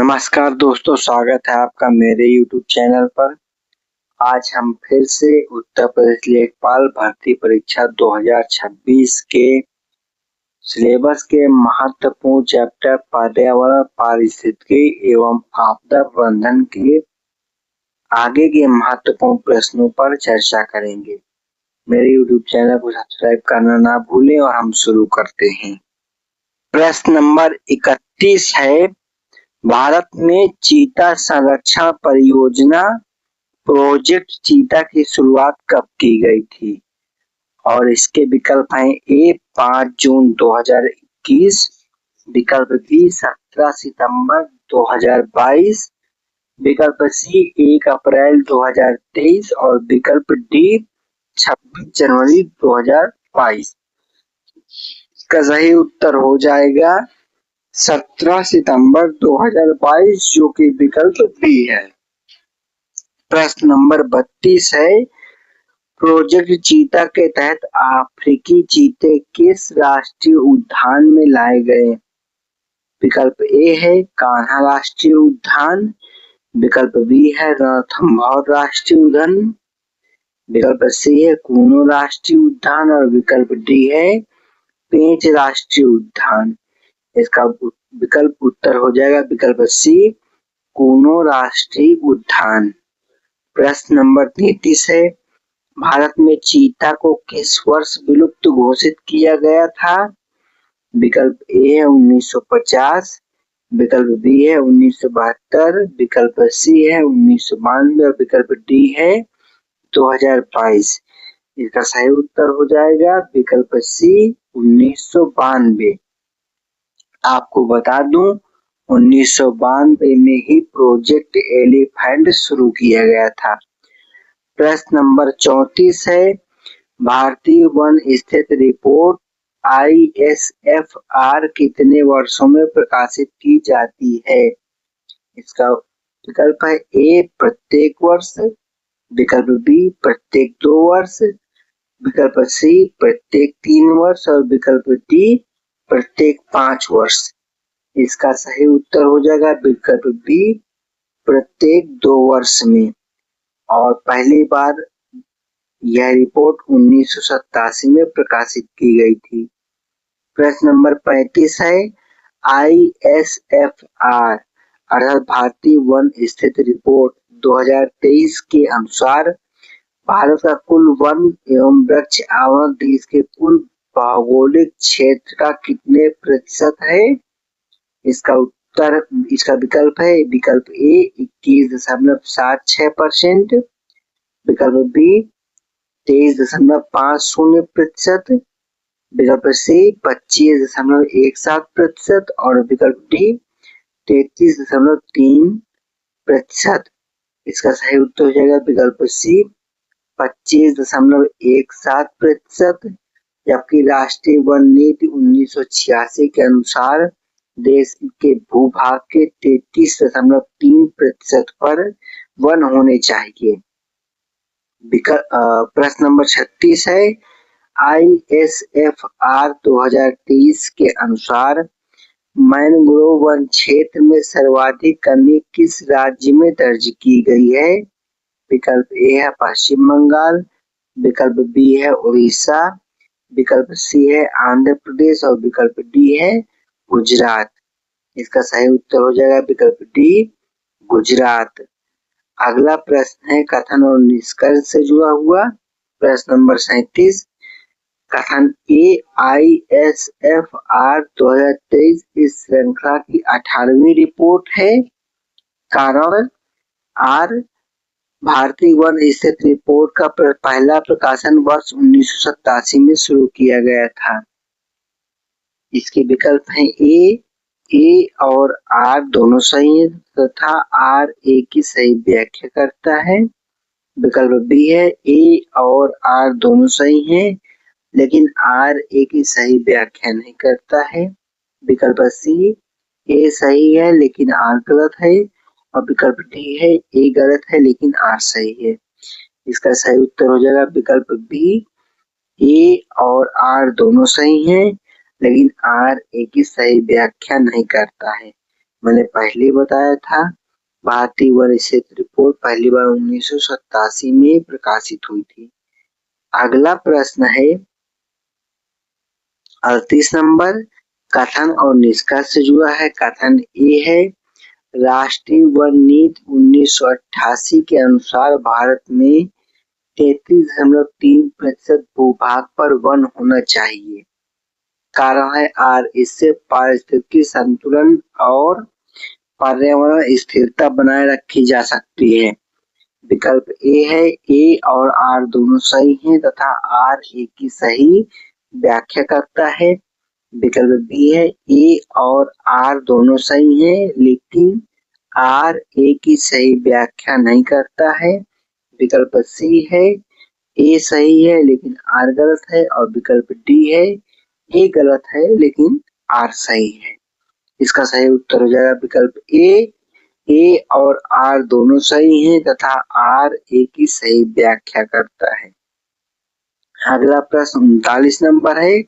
नमस्कार दोस्तों, स्वागत है आपका मेरे YouTube चैनल पर। आज हम फिर से उत्तर प्रदेश लेखपाल भर्ती परीक्षा 2026 के सिलेबस के महत्वपूर्ण चैप्टर पर्यावरण पारिस्थितिकी एवं आपदा प्रबंधन के आगे के महत्वपूर्ण प्रश्नों पर चर्चा करेंगे। मेरे YouTube चैनल को सब्सक्राइब करना ना भूलें और हम शुरू करते हैं। प्रश्न नंबर 31 है, भारत में चीता संरक्षण परियोजना प्रोजेक्ट चीता की शुरुआत कब की गई थी? और इसके विकल्प हैं ए 5 जून 2021, विकल्प बी 17 सितंबर 2022, विकल्प सी 1 अप्रैल 2023 और विकल्प डी 26 जनवरी 2022। इसका सही उत्तर हो जाएगा 17 सितंबर 2022, जो कि विकल्प बी है। प्रश्न नंबर 32 है, प्रोजेक्ट चीता के तहत अफ्रीकी चीते किस राष्ट्रीय उद्यान में लाए गए? विकल्प ए है कान्हा राष्ट्रीय उद्यान, विकल्प बी है रणथंभौर राष्ट्रीय उद्यान, विकल्प सी है कूनो राष्ट्रीय उद्यान और विकल्प डी है पेंच राष्ट्रीय उद्यान। इसका विकल्प उत्तर हो जाएगा विकल्प सी कूनो राष्ट्रीय उद्यान। प्रश्न नंबर 33 है, भारत में चीता को किस वर्ष विलुप्त घोषित किया गया था? विकल्प ए है 1950, विकल्प बी है 1972, विकल्प सी है 1992 और विकल्प डी है 2022। इसका सही उत्तर हो जाएगा विकल्प सी 1992। आपको बता दूं 1992 में ही प्रोजेक्ट एलिफेंट शुरू किया गया था। प्रश्न नंबर 34 है, भारतीय वन स्थिति रिपोर्ट ISFR कितने वर्षों में प्रकाशित की जाती है? इसका विकल्प है ए प्रत्येक वर्ष, विकल्प बी प्रत्येक 2 वर्ष, विकल्प सी प्रत्येक 3 वर्ष और विकल्प डी प्रत्येक 5 वर्ष। इसका सही उत्तर हो जाएगा विकल्प बी प्रत्येक 2 वर्ष में। और पहली बार यह रिपोर्ट 1987 में प्रकाशित की गई थी। प्रश्न नंबर 35 है, ISFR अर्थात भारतीय वन स्थिति रिपोर्ट 2023 के अनुसार भारत का कुल वन एवं वृक्ष आवरण देश के कुल भौगोलिक क्षेत्र का कितने प्रतिशत है? इसका विकल्प है विकल्प ए 21.76%, विकल्प बी 23.50%, विकल्प सी 25.17% और विकल्प डी 33.3%। इसका सही उत्तर हो जाएगा विकल्प सी 25.17%, जबकि राष्ट्रीय वन नीति 1986 के अनुसार देश के भूभाग के 33.3% पर वन होने चाहिए। प्रश्न नंबर 36 है, ISFR 2023 के अनुसार मैंग्रोव वन क्षेत्र में सर्वाधिक कमी किस राज्य में दर्ज की गई है? विकल्प ए है पश्चिम बंगाल, विकल्प बी है उड़ीसा, विकल्प सी है आंध्र प्रदेश और विकल्प डी है गुजरात। इसका सही उत्तर हो जाएगा विकल्प डी गुजरात। अगला प्रश्न है कथन और निष्कर्ष से जुड़ा हुआ। प्रश्न नंबर 37, कथन ए ISFR 2023 इस श्रृंखला की 18वीं रिपोर्ट है। कारण आर भारतीय वन स्थिति रिपोर्ट का पहला प्रकाशन वर्ष 1987 में शुरू किया गया था। इसके विकल्प हैं ए और आर दोनों सही है तथा आर ए की सही व्याख्या करता है। विकल्प बी है ए और आर दोनों सही हैं लेकिन आर ए की सही व्याख्या नहीं करता है। विकल्प सी ए सही है लेकिन आर गलत है और विकल्प डी है ए गलत है लेकिन आर सही है। इसका सही उत्तर हो जाएगा विकल्प बी ए और आर दोनों सही हैं लेकिन आर ए की सही व्याख्या नहीं करता है। मैंने पहले बताया था। भारतीय वन क्षेत्र रिपोर्ट पहली बार 1987 में प्रकाशित हुई थी। अगला प्रश्न है 38 नंबर, कथन और निष्कर्ष से जुड़ा है। कथन ए है, राष्ट्रीय वन नीति 1988 के अनुसार भारत में 33.3% भूभाग पर वन होना चाहिए। कारण है आर, इससे पारिस्थितिकी संतुलन और पर्यावरण स्थिरता बनाए रखी जा सकती है। विकल्प ए है, ए और आर दोनों सही हैं तथा आर ए की सही व्याख्या करता है। विकल्प बी है, ए और आर दोनों सही हैं लेकिन आर ए की सही व्याख्या नहीं करता है। विकल्प सी है, ए सही है लेकिन आर गलत है। और विकल्प डी है, ए गलत है लेकिन आर सही है। इसका सही उत्तर हो जाएगा विकल्प ए और आर दोनों सही हैं तथा आर ए की सही व्याख्या करता है। अगला प्रश्न 39 नंबर है,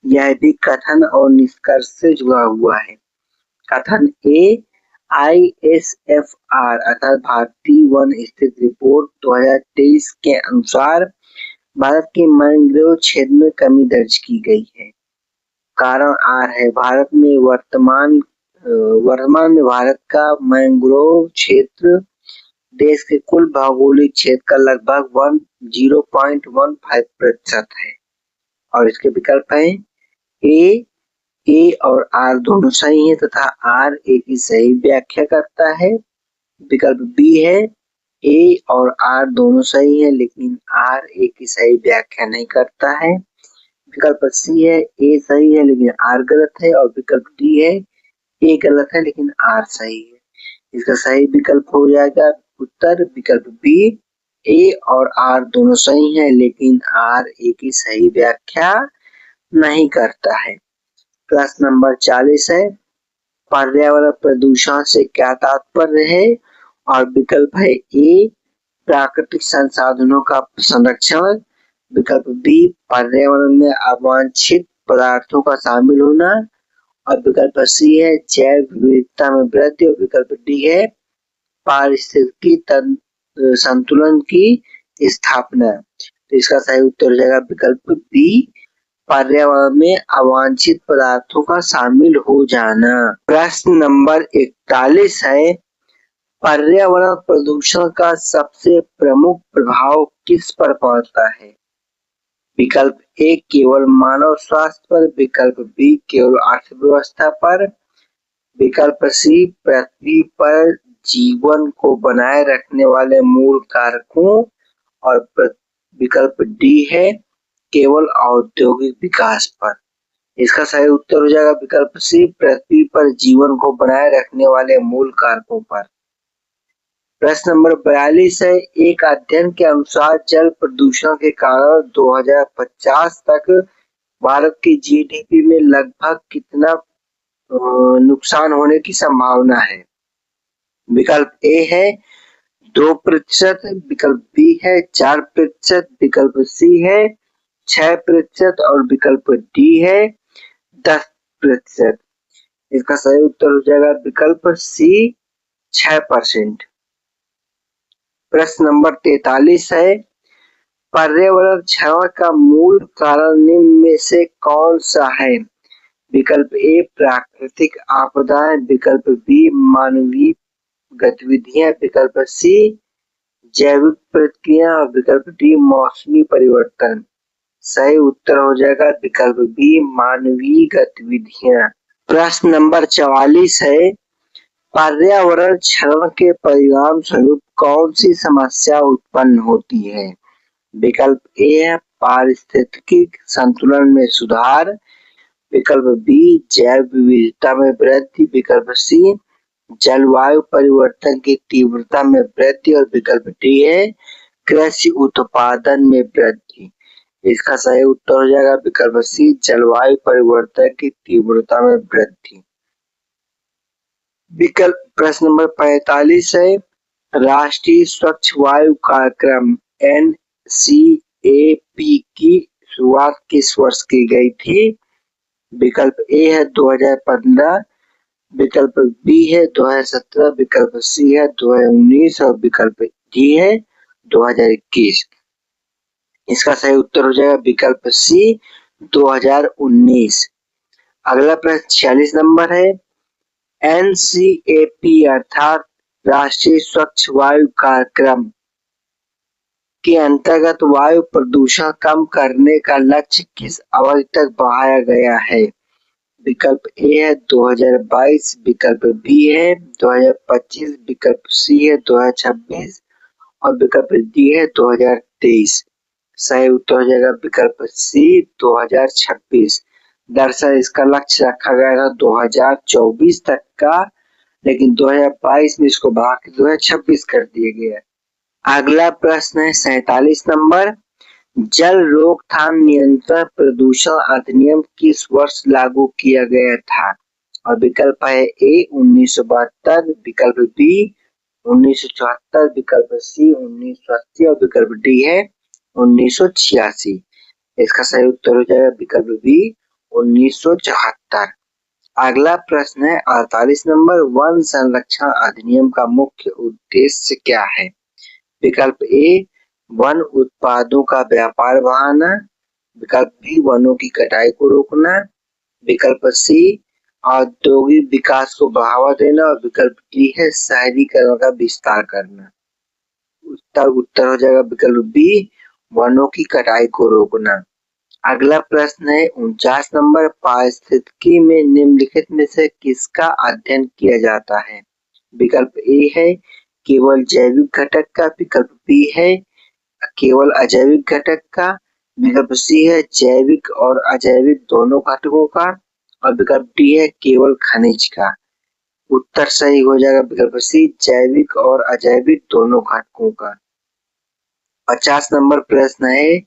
यह भी कथन और निष्कर्ष से जुड़ा हुआ है। कथन ए, ISFR अर्थात भारतीय वन स्थिति रिपोर्ट 2023 के अनुसार भारत के मैंग्रोव क्षेत्र में कमी दर्ज की गई है। कारण आर है, भारत में वर्तमान में भारत का मैंग्रोव क्षेत्र देश के कुल भौगोलिक क्षेत्र का लगभग 0.15% है। और इसके विकल्प हैं ए और आर दोनों सही हैं तथा आर ए की सही व्याख्या करता है। विकल्प बी है, ए और आर दोनों सही हैं लेकिन आर ए की सही व्याख्या नहीं करता है। विकल्प सी है, ए सही है लेकिन आर गलत है। और विकल्प डी है, ए गलत है लेकिन आर सही है। इसका सही विकल्प हो जाएगा उत्तर विकल्प बी, ए और आर दोनों सही हैं लेकिन आर ए की सही व्याख्या नहीं करता है। प्रश्न नंबर 40 है, पर्यावरण प्रदूषण से क्या तात्पर्य है। और विकल्प है ए, प्राकृतिक संसाधनों का संरक्षण। विकल्प बी, पर्यावरण में अवांछित पदार्थों का शामिल होना। और विकल्प सी है, जैव विविधता में वृद्धि। और विकल्प डी है, पारिस्थितिकी संतुलन की स्थापना। तो इसका सही उत्तर हो जाएगा विकल्प बी, पर्यावरण में अवांछित पदार्थों का शामिल हो जाना। प्रश्न नंबर 41 है, पर्यावरण प्रदूषण का सबसे प्रमुख प्रभाव किस पर पड़ता है। विकल्प ए, केवल मानव स्वास्थ्य पर। विकल्प बी, केवल अर्थव्यवस्था पर। विकल्प सी, पृथ्वी पर जीवन को बनाए रखने वाले मूल कारकों। और विकल्प डी है, केवल औद्योगिक विकास पर। इसका सही उत्तर हो जाएगा विकल्प सी, पृथ्वी पर जीवन को बनाए रखने वाले मूल कारकों पर। प्रश्न नंबर 42 है, एक अध्ययन के अनुसार जल प्रदूषण के कारण 2050 तक भारत की जीडीपी में लगभग कितना नुकसान होने की संभावना है। विकल्प ए है 2%। विकल्प बी है 4%। विकल्प सी है 6%। और विकल्प डी है 10%। इसका सही उत्तर हो जाएगा विकल्प सी, 6%। प्रश्न नंबर 43 है, पर्यावरण क्षरण का मूल कारण निम्न में से कौन सा है। विकल्प ए, प्राकृतिक आपदाएं। विकल्प बी, मानवीय गतिविधियां। विकल्प सी, जैविक प्रक्रिया। और विकल्प डी, मौसमी परिवर्तन। सही उत्तर हो जाएगा विकल्प बी, मानवीय गतिविधियां। प्रश्न नंबर 44 है, पर्यावरण क्षरण के परिणाम स्वरूप कौन सी समस्या उत्पन्न होती है। विकल्प ए है पारिस्थितिकी संतुलन में सुधार। विकल्प बी, जैव विविधता में वृद्धि। विकल्प सी, जलवायु परिवर्तन की तीव्रता में वृद्धि। और विकल्प डी है कृषि उत्पादन में वृद्धि। इसका सही उत्तर हो जाएगा विकल्प सी, जलवायु परिवर्तन की तीव्रता में वृद्धि। विकल्प प्रश्न नंबर 45 है, राष्ट्रीय स्वच्छ वायु कार्यक्रम NCAP की शुरुआत किस वर्ष की गई थी। विकल्प ए है 2015। विकल्प बी है 2017, विकल्प सी है 2019 और विकल्प डी है 2021। इसका सही उत्तर हो जाएगा विकल्प सी 2019। अगला प्रश्न 46 नंबर है। NCAP अर्थात राष्ट्रीय स्वच्छ वायु कार्यक्रम के अंतर्गत वायु प्रदूषण कम करने का लक्ष्य किस अवधि तक बढ़ाया गया है? विकल्प ए है 2022, विकल्प बी है 2025, विकल्प सी है 2026 और विकल्प डी है 2023। सही उत्तर हो जाएगा विकल्प सी 2026। दरअसल इसका लक्ष्य रखा गया था 2024 तक का, लेकिन 2022 में इसको बढ़ा के 2026 कर दिया गया। अगला प्रश्न है 47 नंबर। जल रोकथाम नियंत्रण प्रदूषण अधिनियम किस वर्ष लागू किया गया था? और विकल्प है ए 1972, विकल्प बी 1974, विकल्प सी 1980 और विकल्प डी है 1986। इसका सही उत्तर हो जाएगा विकल्प बी 1974। अगला प्रश्न है 48 नंबर। वन संरक्षण अधिनियम का मुख्य उद्देश्य क्या है? विकल्प ए वन उत्पादों का व्यापार बढ़ाना, विकल्प बी वनों की कटाई को रोकना, विकल्प सी औद्योगिक विकास को बढ़ावा देना और विकल्प डी है शहरीकरण का विस्तार करना। उत्तर हो जाएगा विकल्प बी वनों की कटाई को रोकना। अगला प्रश्न है 49 नंबर। पारिस्थितिकी में निम्नलिखित में से किसका अध्ययन किया जाता है? विकल्प ए है केवल जैविक घटक का, विकल्प बी है केवल अजैविक घटक का, विकल्प सी है जैविक और अजैविक दोनों घटकों का और विकल्प डी है केवल खनिज का। उत्तर सही हो जाएगा विकल्प सी जैविक और अजैविक दोनों घटकों का। 50 नंबर प्रश्न है।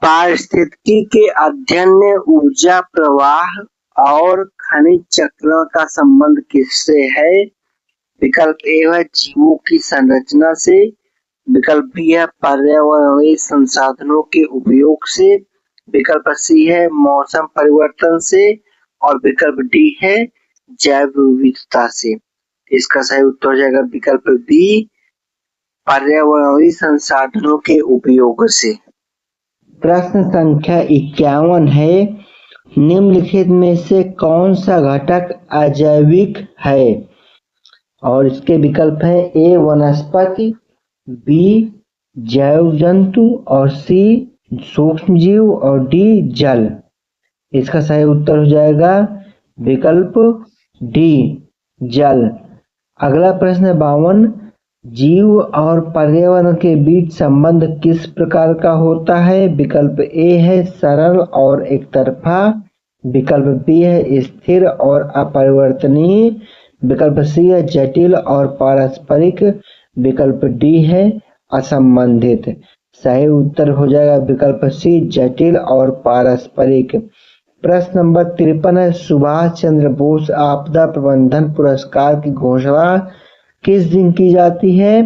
पारिस्थितिकी के अध्ययन में ऊर्जा प्रवाह और खनिज चक्र का संबंध किससे है? विकल्प ए है जीवों की संरचना से, विकल्प बी है पर्यावरणीय संसाधनों के उपयोग से, विकल्प सी है मौसम परिवर्तन से और विकल्प डी है जैव विविधता से। इसका सही उत्तर हो जाएगा विकल्प बी पर्यावरणीय संसाधनों के उपयोग से। प्रश्न संख्या 51 है। निम्नलिखित में से कौन सा घटक अजैविक है? और इसके विकल्प है ए वनस्पति, बी जैव जंतु और सी सूक्ष्म जीव और डी जल। इसका सही उत्तर हो जाएगा विकल्प डी जल। अगला प्रश्न है 52। जीव और पर्यावरण के बीच संबंध किस प्रकार का होता है? विकल्प ए है सरल और एक तरफा, विकल्प बी है स्थिर और अपरिवर्तनीय, विकल्प सी है जटिल और पारस्परिक, विकल्प डी है असंबंधित। सही उत्तर हो जाएगा विकल्प सी जटिल और पारस्परिक। प्रश्न नंबर 53 है। सुभाष चंद्र बोस आपदा प्रबंधन पुरस्कार की घोषणा किस दिन की जाती है?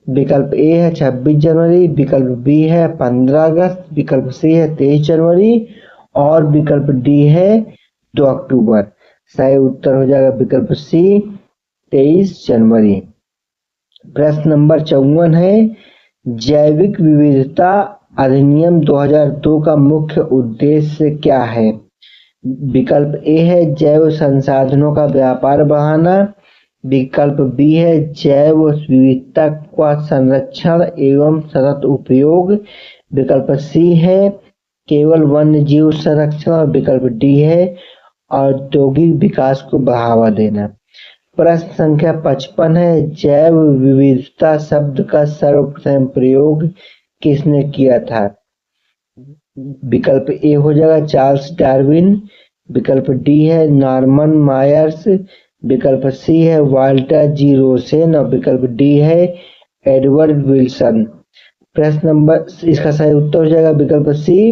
विकल्प ए है 26 जनवरी, विकल्प बी है 15 अगस्त, विकल्प सी है 23 जनवरी और विकल्प डी है 2 अक्टूबर। सही उत्तर हो जाएगा विकल्प सी 23 जनवरी। प्रश्न नंबर 54 है। जैविक विविधता अधिनियम 2002 का मुख्य उद्देश्य क्या है? विकल्प ए है जैव संसाधनों का व्यापार बढ़ाना, विकल्प बी है जैव विविधता का संरक्षण एवं सतत उपयोग, विकल्प सी है केवल वन्य जीव संरक्षण और विकल्प डी है औद्योगिक विकास को बढ़ावा देना। प्रश्न संख्या 55 है। जैव विविधता शब्द का सर्वप्रथम प्रयोग किसने किया था? विकल्प ए हो जाएगा चार्ल्स डार्विन, विकल्प डी है नॉर्मन मायर्स, विकल्प सी है वाल्टर जी रोसेन और विकल्प डी है एडवर्ड विल्सन। प्रश्न नंबर इसका सही उत्तर हो जाएगा विकल्प सी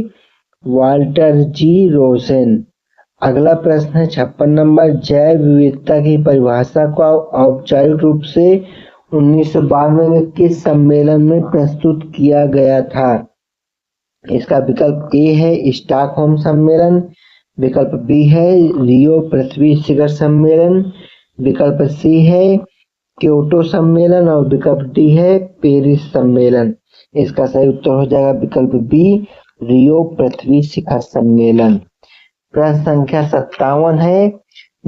वाल्टर जी रोसेन। अगला प्रश्न है 56 नंबर। जैव विविधता की परिभाषा को औपचारिक रूप से 1992 में किस सम्मेलन में प्रस्तुत किया गया था? इसका विकल्प ए है स्टॉकहोम सम्मेलन, विकल्प बी है रियो पृथ्वी शिखर सम्मेलन, विकल्प सी है क्योटो सम्मेलन और विकल्प डी है पेरिस सम्मेलन। इसका सही उत्तर हो जाएगा विकल्प बी रियो पृथ्वी शिखर सम्मेलन। प्रश्न संख्या 57 है,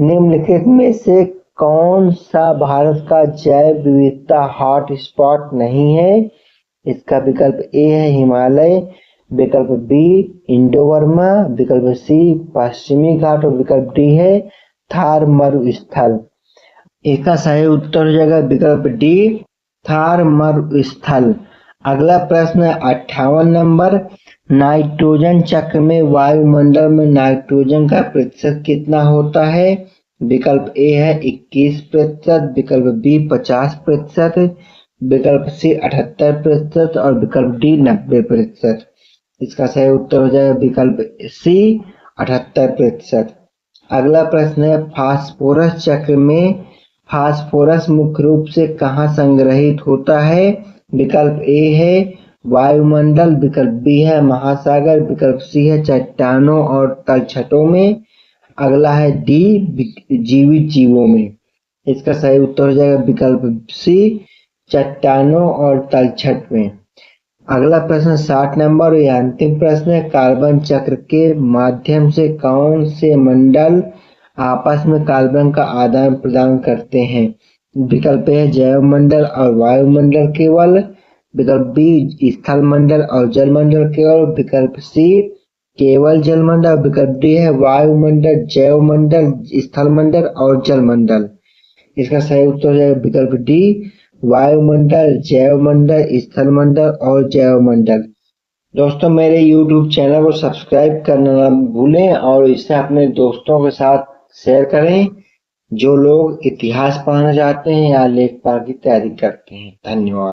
निम्नलिखित में से कौन सा भारत का जैव विविधता हॉट स्पॉट नहीं है? इसका विकल्प ए है हिमालय, विकल्प बी इंडो बर्मा, विकल्प सी पश्चिमी घाट और विकल्प डी है थार मरुस्थल। इसका सही उत्तर हो जाएगा विकल्प डी थार मरुस्थल। अगला प्रश्न 58 नंबर, नाइट्रोजन चक्र में वायुमंडल में नाइट्रोजन का प्रतिशत कितना होता है? विकल्प ए है 21%, विकल्प बी 50%, विकल्प सी 78% और विकल्प डी 90%। इसका सही उत्तर हो जाएगा विकल्प सी 78%। अगला प्रश्न है, फास्फोरस चक्र में फास्फोरस मुख्य रूप से कहाँ संग्रहित होता है? विकल्प ए है वायुमंडल, विकल्प बी है महासागर, विकल्प सी है चट्टानों और तलछटों में, अगला है डी जीवित जीवों में। इसका सही उत्तर हो जाएगा विकल्प सी चट्टानों और तलछट में। अगला प्रश्न 60 नंबर, यह अंतिम प्रश्न है, कार्बन चक्र के माध्यम से कौन से मंडल आपस में कार्बन का आदान प्रदान करते हैं? विकल्प है जैव मंडल और वायुमंडल केवल, विकल्प बी स्थल मंडल और जलमंडल केवल, विकल्प सी केवल जलमंडल, विकल्प डी है वायुमंडल जैव मंडल स्थल मंडल और जलमंडल। इसका सही उत्तर हो जाएगा विकल्प डी वायुमंडल जैव मंडल स्थल मंडल और जैव मंडल। दोस्तों मेरे YouTube चैनल को सब्सक्राइब करना ना भूलें और इसे अपने दोस्तों के साथ शेयर करें जो लोग इतिहास पढ़ना चाहते हैं या लेखपाल की तैयारी करते हैं। धन्यवाद।